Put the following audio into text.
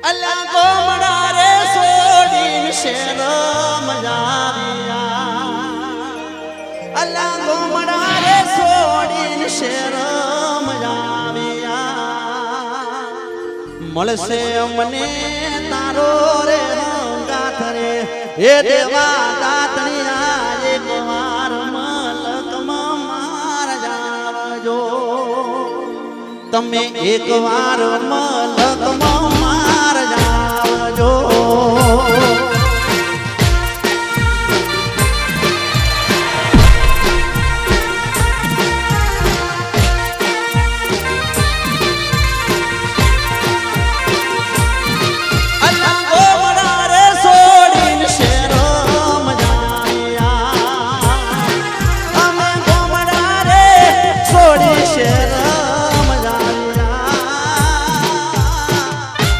અલા ગોમડા રે છોડીને શેર મજાવ્યા અલા ગોમડા રે છોડીને શેર મજાવ્યા મળશે મને તારો રે ગાથ રે એ દેવા દાતણિયા એક વાર મલકમાં માર જાવજો તમે એક વાર મલકમાં